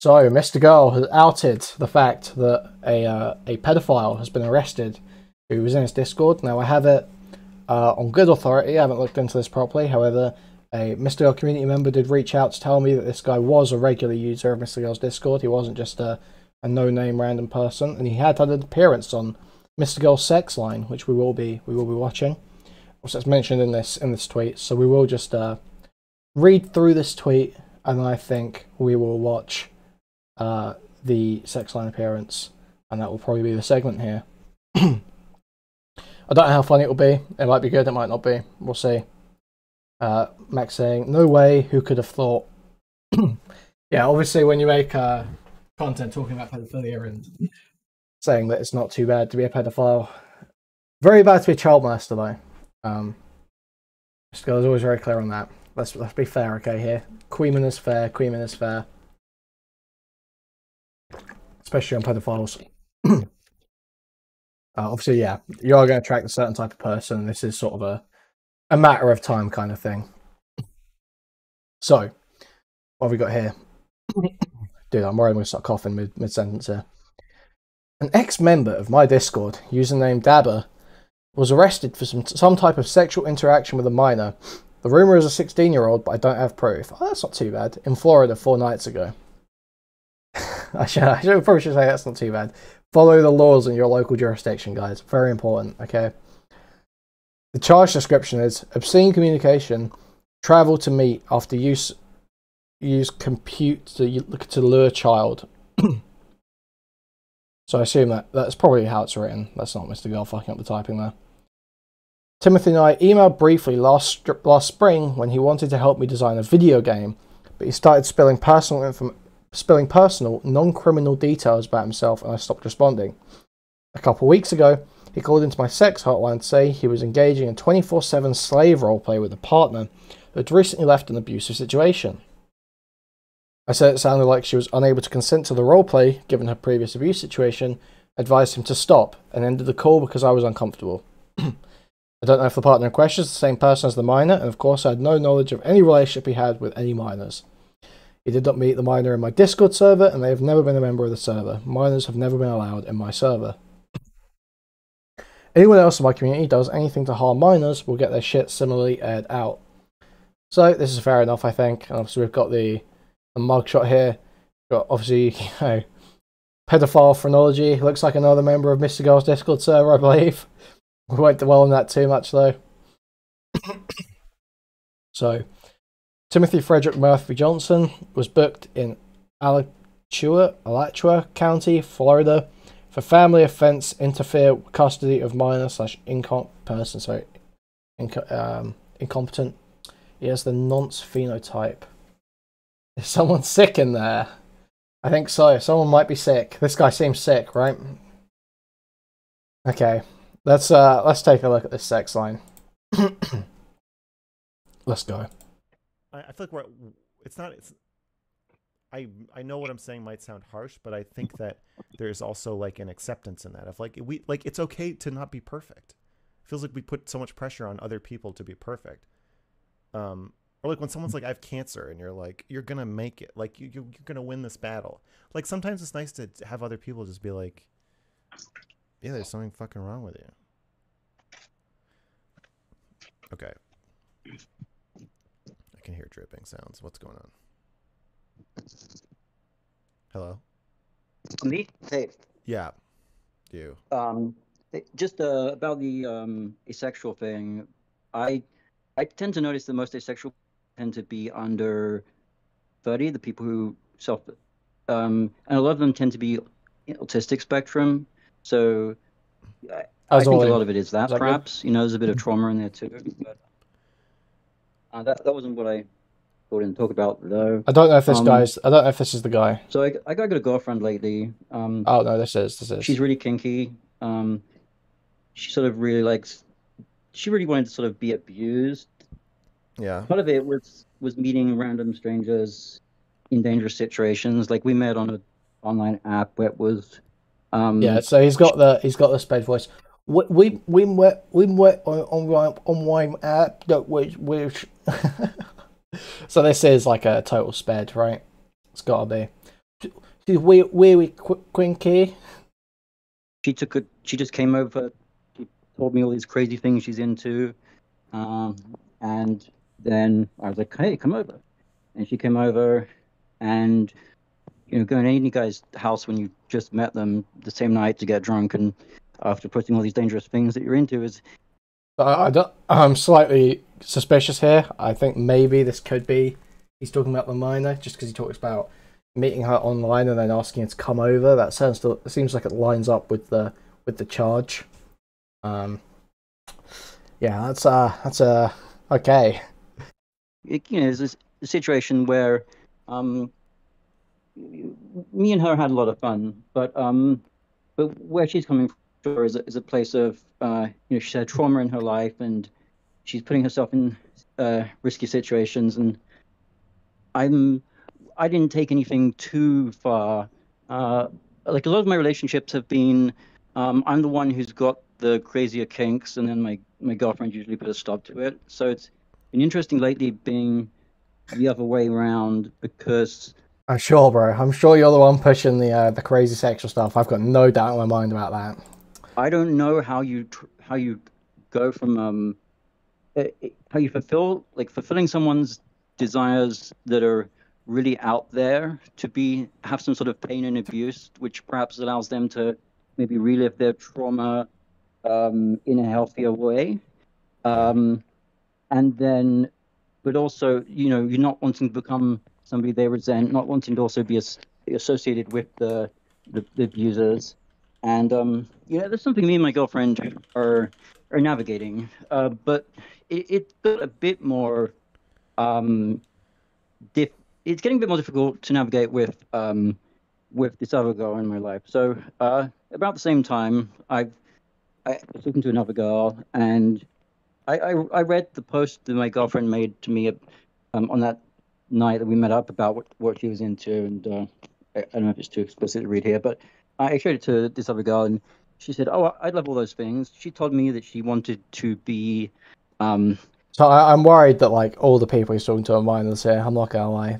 So, MrGirl has outed the fact that a pedophile has been arrested who was in his Discord. Now, I have it on good authority. I haven't looked into this properly. However, a MrGirl community member did reach out to tell me that this guy was a regular user of MrGirl's Discord. He wasn't just a no-name random person, and he had an appearance on MrGirl's sex line, which we will be watching. Also, it's mentioned in this tweet, so we will just read through this tweet, and I think we will watch the sex line appearance, and that will probably be the segment here. I don't know how funny it will be. It might be good, it might not be. We'll see. Max saying, "No way, who could have thought?" Yeah, obviously when you make content talking about pedophilia and saying that it's not too bad to be a pedophile, very bad to be a child molester though. This girl is always very clear on that. Let's be fair, okay, here. Kuihman is fair, Kuihman is fair. Especially on pedophiles. Obviously, yeah, you are going to attract a certain type of person. This is sort of a matter of time kind of thing. So, what have we got here? Dude, I'm worried I'm going to start coughing mid-sentence here. An ex-member of my Discord, username Dabber, was arrested for some type of sexual interaction with a minor. The rumour is a 16-year-old, but I don't have proof. Oh, that's not too bad. In Florida 4 nights ago. I probably should say that's not too bad. Follow the laws in your local jurisdiction, guys. Very important, okay? The charge description is obscene communication, travel to meet after use compute to lure child. So I assume that's probably how it's written. That's not MrGirl fucking up the typing there. Timothy and I emailed briefly last spring when he wanted to help me design a video game, but he started spilling personal, non-criminal details about himself, and I stopped responding. A couple of weeks ago, he called into my sex hotline to say he was engaging in 24/7 slave roleplay with a partner who had recently left an abusive situation. I said it sounded like she was unable to consent to the roleplay given her previous abuse situation, advised him to stop, and ended the call because I was uncomfortable. I don't know if the partner in question is the same person as the minor, and of course I had no knowledge of any relationship he had with any minors. He did not meet the minor in my Discord server, and they have never been a member of the server. Minors have never been allowed in my server. Anyone else in my community does anything to harm minors will get their shit similarly aired out. So this is fair enough, I think. And obviously we've got the mugshot here. We've got obviously, pedophile phrenology. Looks like another member of MrGirl's Discord server, I believe. We won't dwell on that too much though. So, Timothy Frederick Murphy Johnson was booked in Alachua County, Florida, for family offense, interfere with custody of minor / incompetent. He has the nonce phenotype. Is someone sick in there? I think so. Someone might be sick. This guy seems sick, right? Okay, let's take a look at this sex line. Let's go. I feel like I know what I'm saying might sound harsh, but I think that there's also like an acceptance in that of like it's okay to not be perfect. It feels like we put so much pressure on other people to be perfect. Or like when someone's like, I have cancer, and you're like, you're gonna make it, like you're gonna win this battle. Like sometimes it's nice to have other people just be like, yeah, there's something fucking wrong with you. Okay. I can hear dripping sounds. What's going on? Hello? Me? Hey. Yeah. You. Just about the asexual thing. I tend to notice that most asexual tend to be under 30. The people who and a lot of them tend to be autistic spectrum. So I think a lot of it is that perhaps. You know, there's a bit of trauma in there too. But that wasn't what I didn't talk about though. I don't know if this guy's. I don't know if this is the guy. So I got a girlfriend lately. Oh no, this is. She's really kinky. She sort of really likes. She really wanted to sort of be abused. Yeah. Part of it was meeting random strangers in dangerous situations. Like we met on an online app where it was. Yeah. So he's got the sped voice. We met on one app that was. So this is like a total sped, right? It's gotta be. she's wee quinky. She just came over. She told me all these crazy things she's into, and then I was like, "Hey, come over." And she came over, and going to any guy's house when you just met them the same night to get drunk, and after putting all these dangerous things that you're into is. I'm slightly suspicious here. I think maybe this could be he's talking about the minor, just because he talks about meeting her online and then asking her to come over. That seems like it lines up with the charge. Yeah, that's okay. There's a situation where me and her had a lot of fun, but where she's coming from is a place of she's had trauma in her life and she's putting herself in risky situations, and I didn't take anything too far. Like a lot of my relationships have been, I'm the one who's got the crazier kinks, and then my girlfriend usually put a stop to it. So it's been interesting lately being the other way around, because I'm sure, bro. I'm sure you're the one pushing the crazy sexual stuff. I've got no doubt in my mind about that. I don't know how you go from how you fulfilling someone's desires that are really out there to have some sort of pain and abuse, which perhaps allows them to maybe relive their trauma in a healthier way, and then, but also, you're not wanting to become somebody they resent, not wanting to also be associated with the abusers, and there's something me and my girlfriend are navigating, but it got a bit more it's getting a bit more difficult to navigate with this other girl in my life. So about the same time, I was talking to another girl, and I read the post that my girlfriend made to me on that night that we met up about what she was into, and I don't know if it's too explicit to read here, but I showed it to this other girl, and she said, "Oh, I love all those things." She told me that she wanted to be. So I'm worried that like all the people he's talking to are minors here. I'm not gonna lie.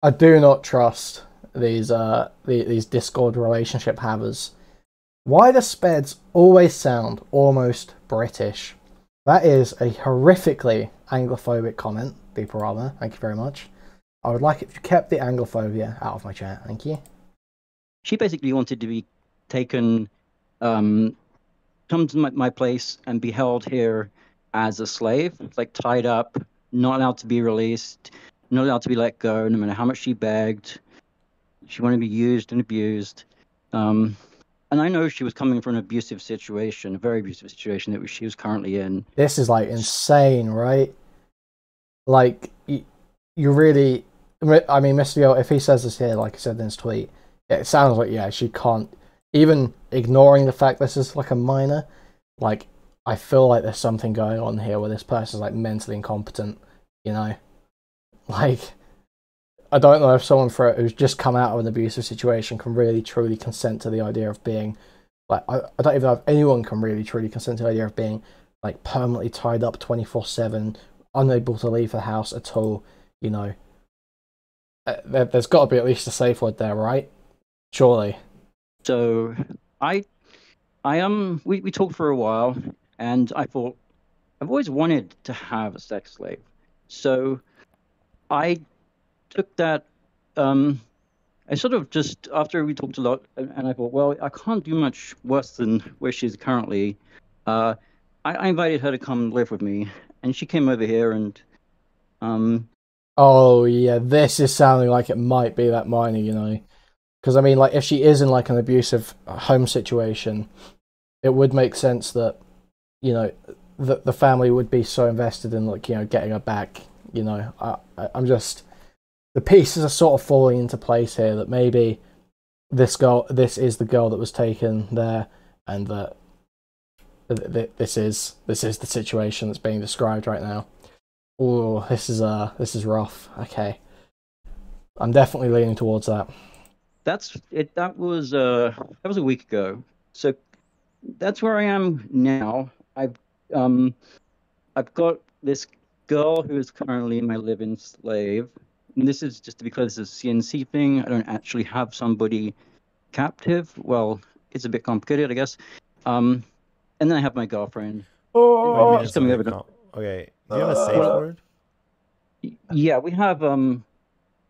I do not trust these Discord relationship havers. Why do speds always sound almost British? That is a horrifically Anglophobic comment, Deeper Armor. Thank you very much. I would like it if you kept the Anglophobia out of my chat. Thank you. She basically wanted to be taken, come to my place and be held here as a slave, like tied up, not allowed to be released, not allowed to be let go, no matter how much she begged. She wanted to be used and abused. And I know she was coming from an abusive situation, a very abusive situation that she was currently in. This is like insane, right? Like, you really, I mean, Mr. Yo, if he says this here, like he said in his tweet, it sounds like, yeah, she can't, even ignoring the fact this is like a minor, like, I feel like there's something going on here where this person's like mentally incompetent, Like, I don't know if someone who's just come out of an abusive situation can really truly consent to the idea of being, like, I don't even know if anyone can really truly consent to the idea of being, like, permanently tied up 24/7, unable to leave the house at all, There's got to be at least a safe word there, right? Surely. So, we talked for a while, and I thought, I've always wanted to have a sex slave. So, I took that, I sort of just, after we talked a lot, and I thought, well, I can't do much worse than where she's currently. I invited her to come live with me, and she came over here, and oh yeah, this is sounding like it might be that minor, because I mean, like, if she is in like an abusive home situation, it would make sense that the family would be so invested in, like, getting her back. I'm just, the pieces are sort of falling into place here that maybe this is the girl that was taken there, and that this is the situation that's being described right now. Oh, this is rough. Okay, I'm definitely leaning towards that. That's it. That was a week ago. So that's where I am now. I've got this girl who is currently my live-in slave. And this is just to be clear, this is a CNC thing. I don't actually have somebody captive. Well, it's a bit complicated, I guess. And then I have my girlfriend. What do you mean She's it's a coming bit over. okay. Do you have a safe Well, word? yeah, we have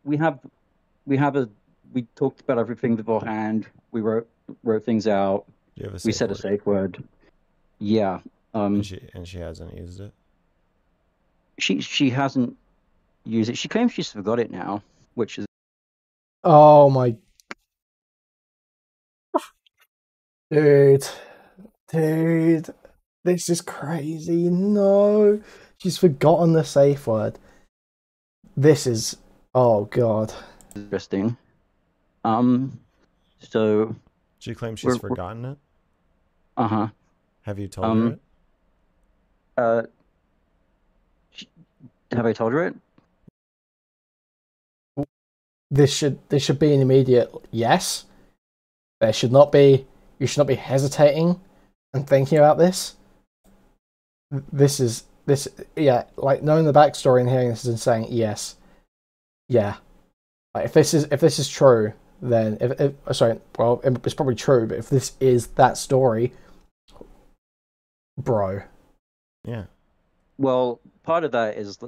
we have we talked about everything beforehand. We wrote things out. Do you have a We safe said a word? safe word. Yeah. And she hasn't used it. She hasn't used it. She claims she's forgot it now, which is Oh my, dude, dude, this is crazy. No, she's forgotten the safe word. This is, oh god. interesting. So She claims she's we're forgotten it. uh-huh. Have you told her it? Uh, have I told her it? This should be an immediate yes. There should not be. You should not be hesitating and thinking about this. This is this. Yeah, like knowing the backstory and hearing this and saying yes, yeah. Like if this is true, then if sorry, well, it's probably true. But if this is that story, bro. Yeah. Well, part of that is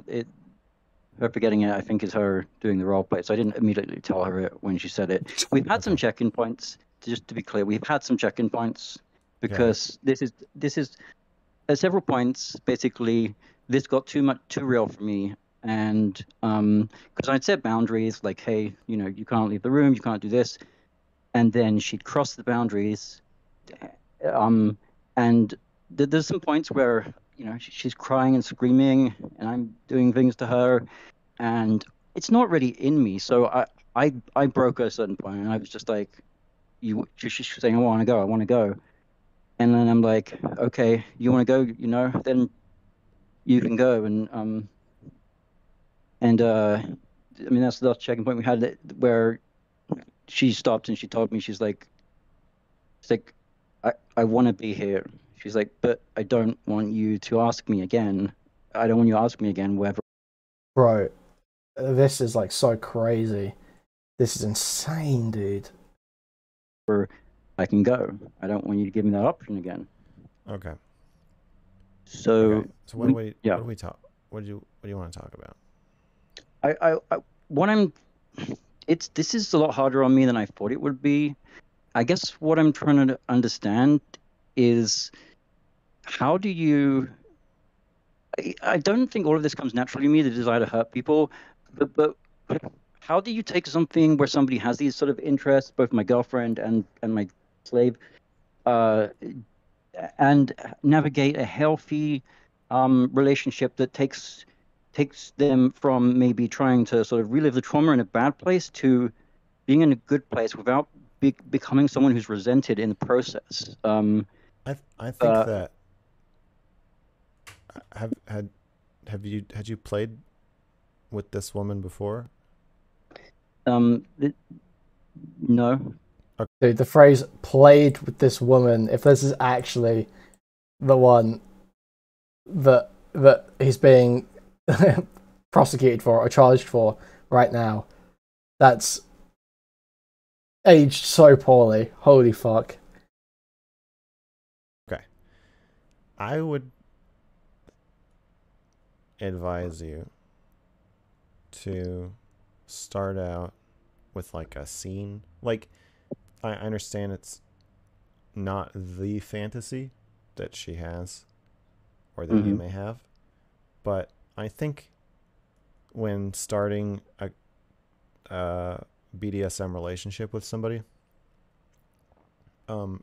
her forgetting it, I think, is her doing the role play. So I didn't immediately tell her it when she said it. We've had some check-in points. Just to be clear, we've had some check-in points because this is at several points. Basically, this got too real for me, and because I'd set boundaries like, hey, you can't leave the room, you can't do this, and then she'd cross the boundaries, and there's some points where she's crying and screaming, and I'm doing things to her, and it's not really in me. So I broke at a certain point, and I was just like, she's saying, I want to go. And then I'm like, okay, you want to go, then you can go. And I mean, that's the last checking point we had where she stopped and she told me, she's like, I want to be here. She's like, but I don't want you to ask me again. I don't want you to ask me again whether. Bro, this is like so crazy. This is insane, dude. I can go. I don't want you to give me that option again. Okay. So, so what do we talk? What do you want to talk about? This is a lot harder on me than I thought it would be. I guess what I'm trying to understand is how do you. I don't think all of this comes naturally to me, the desire to hurt people, but how do you take something where somebody has these sort of interests, both my girlfriend and my slave, and navigate a healthy relationship that takes them from maybe trying to sort of relive the trauma in a bad place to being in a good place without becoming someone who's resented in the process. I think that have you played with this woman before? No. Dude, the phrase "played with this woman," if this is actually the one that he's being prosecuted for or charged for right now, that's aged so poorly. Holy fuck. Okay. I would advise you to start out with like a scene. Like, I understand it's not the fantasy that she has or that you may have, but I think when starting a BDSM relationship with somebody,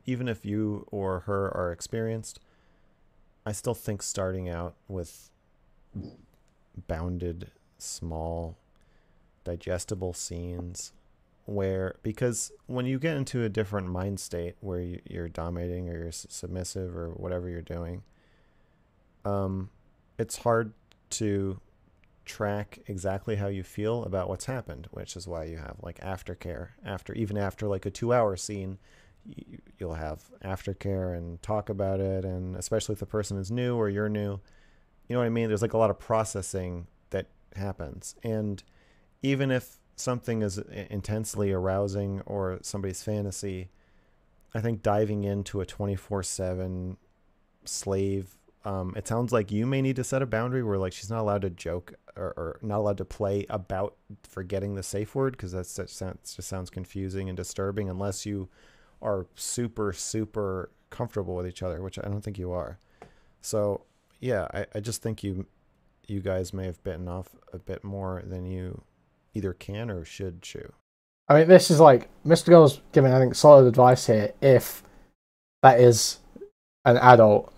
even if you or her are experienced, I still think starting out with bounded, small, digestible scenes because when you get into a different mind state where you're dominating or you're submissive or whatever you're doing, it's hard to track exactly how you feel about what's happened, which is why you have like aftercare. Even after like a 2-hour scene, you'll have aftercare and talk about it, and especially if the person is new or you're new, you know what I mean? There's like a lot of processing that happens, and even if something is intensely arousing or somebody's fantasy, I think diving into a 24/7 slave, it sounds like you may need to set a boundary where like she's not allowed to joke or not allowed to play about forgetting the safe word, because that just sounds confusing and disturbing unless you are super, super comfortable with each other, which I don't think you are. So yeah, I just think you guys may have bitten off a bit more than you either can or should chew. I mean, this is like MrGirl's giving, I think, solid advice here if that is an adult.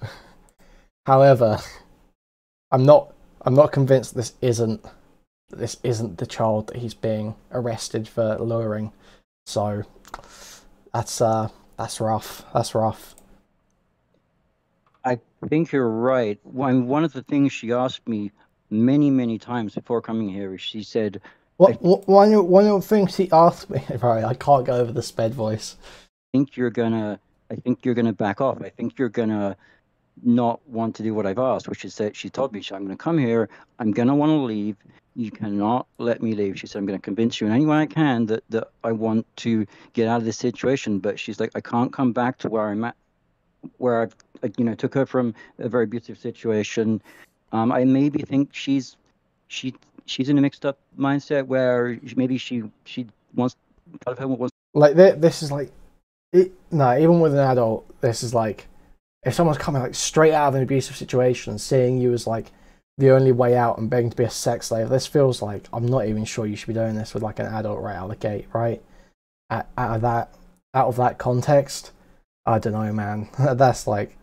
However, I'm not convinced this isn't the child that he's being arrested for luring. So that's rough. That's rough. I think you're right. One of the things she asked me many times before coming here is she said, one of the things she asked me, right, I can't go over the sped voice. I think you're gonna back off. I think you're gonna not want to do what I've asked, which is that she told me, I'm going to come here, I'm going to want to leave, you cannot let me leave. She said, I'm going to convince you in any way I can that I want to get out of this situation. But she's like, I can't come back to where I'm at, where I've took her from a very abusive situation. I maybe think she's in a mixed up mindset where maybe she wants, part of her wants, like this is like no, even with an adult, this is like, if someone's coming like straight out of an abusive situation and seeing you as like the only way out and begging to be a sex slave, this feels like, I'm not even sure you should be doing this with like an adult right out of the gate, right? Out of that context, I don't know, man. That's like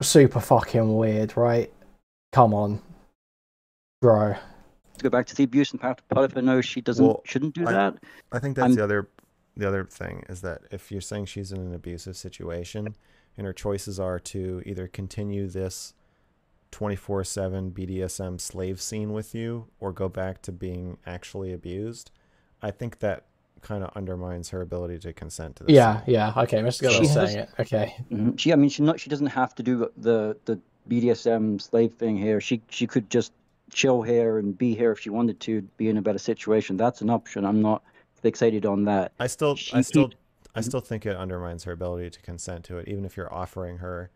super fucking weird, right? Come on, bro. to go back to the abuse, and part of her knows she shouldn't do that. I think that's the other thing is that if you're saying she's in an abusive situation, and her choices are to either continue this 24/7 BDSM slave scene with you or go back to being actually abused, I think that kind of undermines her ability to consent to this. Yeah. Okay, MrGirl is saying it. Okay. Mm-hmm. She doesn't have to do the BDSM slave thing here. She could just chill here and be here if she wanted to be in a better situation. That's an option. I'm not fixated on that. I still think it undermines her ability to consent to it, even if you're offering her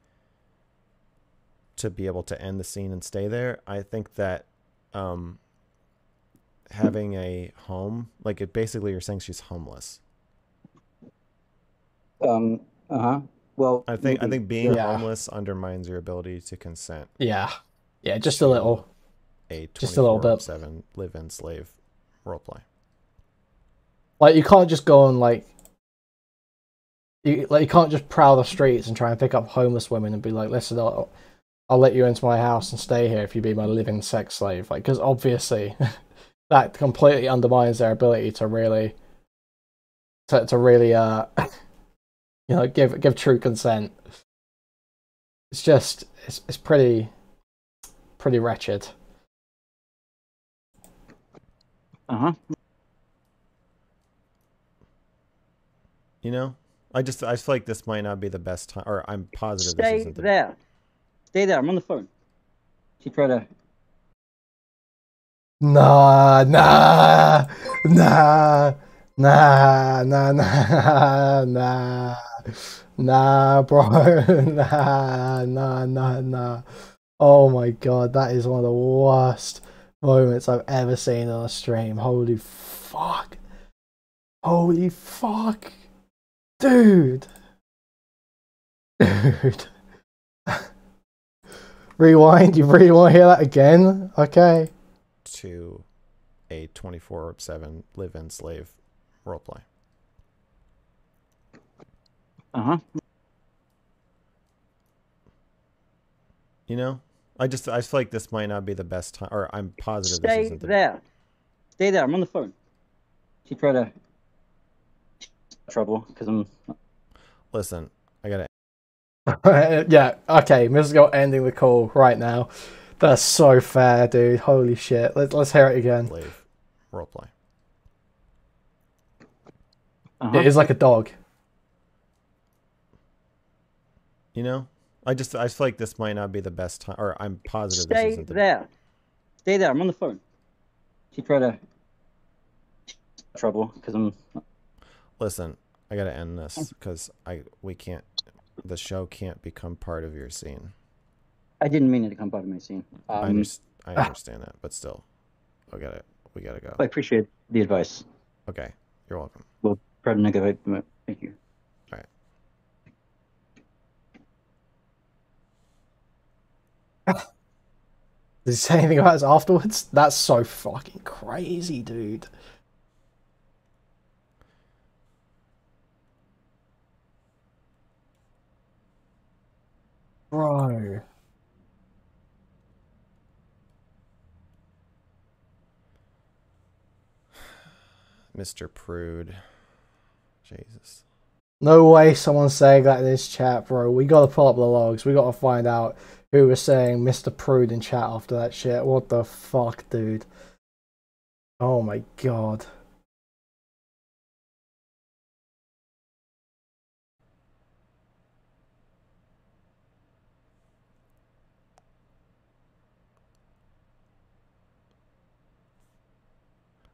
to be able to end the scene and stay there. I think that having a home, like it basically you're saying she's homeless. Well, I think being homeless undermines your ability to consent. Yeah, just a little. Just a little bit. 7 live-in slave roleplay. Like, you can't just go and like you can't just prowl the streets and try and pick up homeless women and be like, listen, I'll let you into my house and stay here if you be my living sex slave. Like, because obviously that completely undermines their ability to really give true consent. It's just it's pretty wretched. I feel like this might not be the best time, or I'm positive Stay this isn't there. Stay there. I'm on the phone. She tried to. Nah, bro. Nah. Oh my god, that is one of the worst moments I've ever seen on a stream. Holy fuck. Dude. Rewind. You really want to hear that again? Okay. To a 24/7 live-in slave roleplay. I feel like this might not be the best time, or I'm positive this isn't there. Stay there. I'm on the phone. She tried to trouble because I'm. Listen, I gotta. Yeah. Okay, MrGirl ending the call right now. That's so fair, dude. Holy shit. Let's hear it again. Slave roleplay. It is like a dog. I feel like this might not be the best time, or I'm positive this isn't Stay there. I'm on the phone. She tried to trouble because I'm. Listen, I gotta end this because we can't. The show can't become part of your scene. I didn't mean it to come part of my scene. I understand that, but still, we gotta go. I appreciate the advice. Okay, you're welcome. We'll try to negotiate. Thank you. All right. Did he say anything about us afterwards? That's so fucking crazy, dude. Bro. Mr. Prude. Jesus. No way someone's saying that in this chat, bro. We gotta pull up the logs. We gotta find out who was saying Mr. Prude in chat after that shit. What the fuck, dude? Oh my god.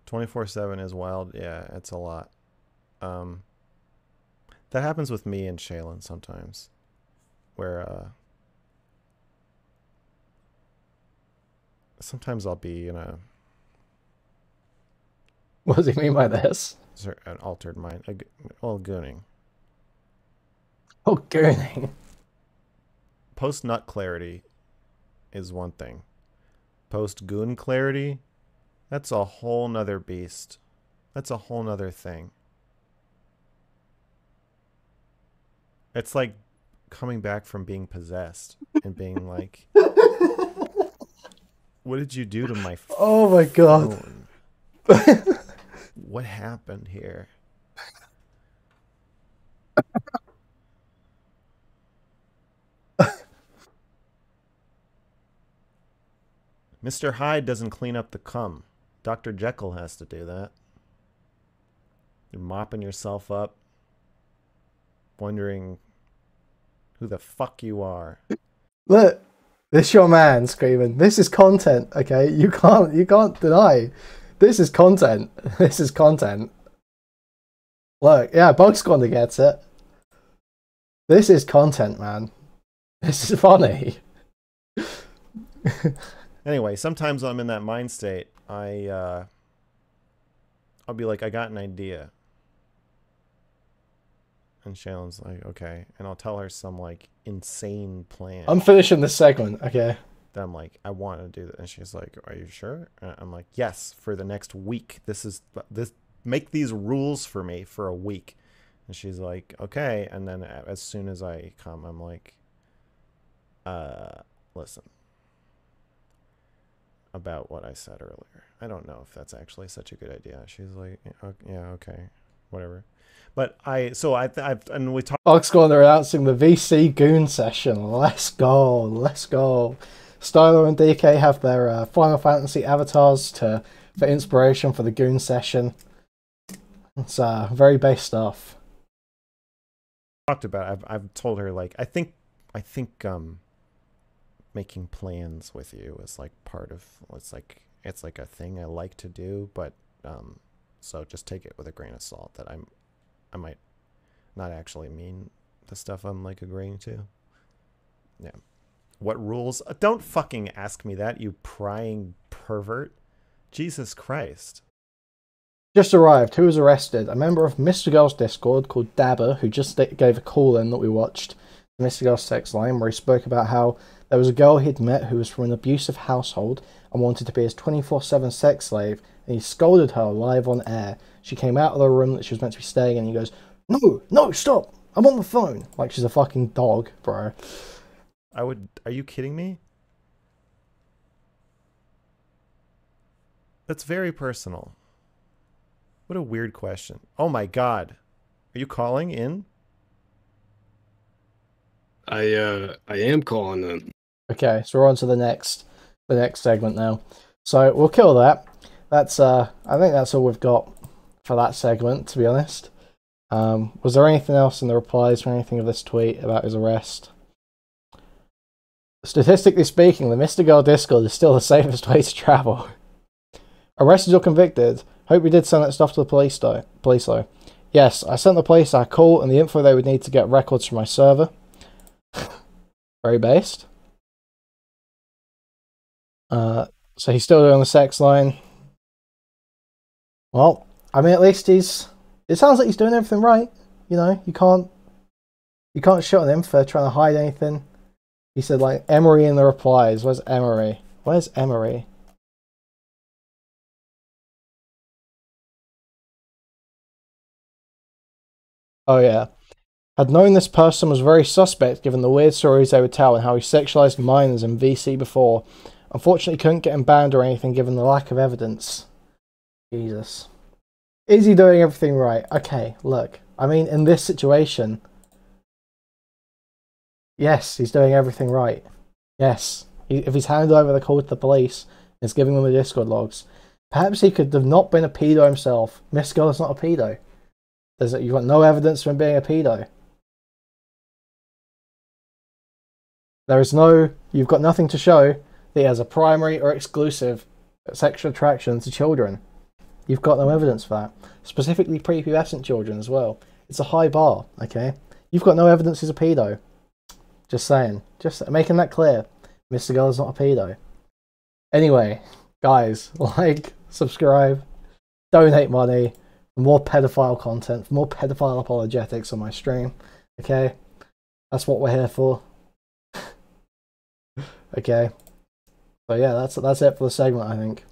"24/7 is wild." Yeah, it's a lot. That happens with me and Shaylin sometimes, where sometimes I'll be in a. What does he mean by this? An altered mind. Gooning. Oh, gooning. Post nut clarity is one thing. Post goon clarity, that's a whole nother beast. That's a whole nother thing. It's like coming back from being possessed and being like, what did you do to my Oh my god. What happened here? Mr. Hyde doesn't clean up the cum. Dr. Jekyll has to do that. You're mopping yourself up, wondering who the fuck you are. Look, this your man screaming. This is content, okay? You can't deny. This is content. This is content. Look, yeah, Bugsquander gets it. This is content, man. This is funny. Anyway, sometimes I'm in that mind state. I'll be like, I got an idea. And Shaylin's like, okay. And I'll tell her some like insane plan. I'm finishing this segment, okay? Then I'm like, I want to do that. And she's like, are you sure? And I'm like, yes, for the next week. Make these rules for me for a week. And she's like, okay. And then as soon as I come, I'm like, listen. About what I said earlier. I don't know if that's actually such a good idea. She's like, yeah, okay, whatever. But and we talked. Bugsquander announcing the VC Goon session. Let's go, let's go. Styler and DK have their Final Fantasy avatars for inspiration for the Goon session. It's very base stuff. Talked about. I've told her like I think making plans with you is like part of it's like a thing I like to do, but so just take it with a grain of salt that I might not actually mean the stuff I'm like agreeing to. Yeah. What rules? Don't fucking ask me that, you prying pervert. Jesus Christ. Just arrived. Who was arrested? A member of MrGirl's Discord called Dabber, who just gave a call in that we watched. The MrGirl's text line where he spoke about how there was a girl he'd met who was from an abusive household and wanted to be his 24/7 sex slave, and he scolded her live on air. She came out of the room that she was meant to be staying in, and he goes, No, stop! I'm on the phone! Like she's a fucking dog, bro. Are you kidding me? That's very personal. What a weird question. Oh my god. Are you calling in? I am calling in. Okay, so we're on to the next segment now. So we'll kill that. That's I think that's all we've got for that segment, to be honest. Was there anything else in the replies or anything of this tweet about his arrest? Statistically speaking, the MrGirl Discord is still the safest way to travel. Arrested or convicted, Hope you did send that stuff to the police though. Yes, I sent the police our call and the info they would need to get records from my server. Very based. So he's still doing the sex line. Well, I mean, at least it sounds like he's doing everything right. You know, you can't shit on him for trying to hide anything. He said, like, Emery in the replies. Where's Emery? Where's Emery? Oh, yeah. Had known this person was very suspect given the weird stories they would tell and how he sexualized minors in VC before. Unfortunately, couldn't get him banned or anything given the lack of evidence. Jesus. Is he doing everything right? Okay, look. I mean, in this situation, yes, he's doing everything right. Yes. If he's handed over the call to the police and is giving them the Discord logs, perhaps he could have not been a pedo himself. MrGirl is not a pedo. You've got no evidence of him being a pedo. You've got nothing to show that he has a primary or exclusive sexual attraction to children. You've got no evidence for that. Specifically prepubescent children as well. It's a high bar, okay? You've got no evidence he's a pedo. Just saying. Just making that clear. MrGirl is not a pedo. Anyway, guys, like, subscribe, donate money for more pedophile content, for more pedophile apologetics on my stream, okay? That's what we're here for. Okay. So yeah, that's it for the segment, I think.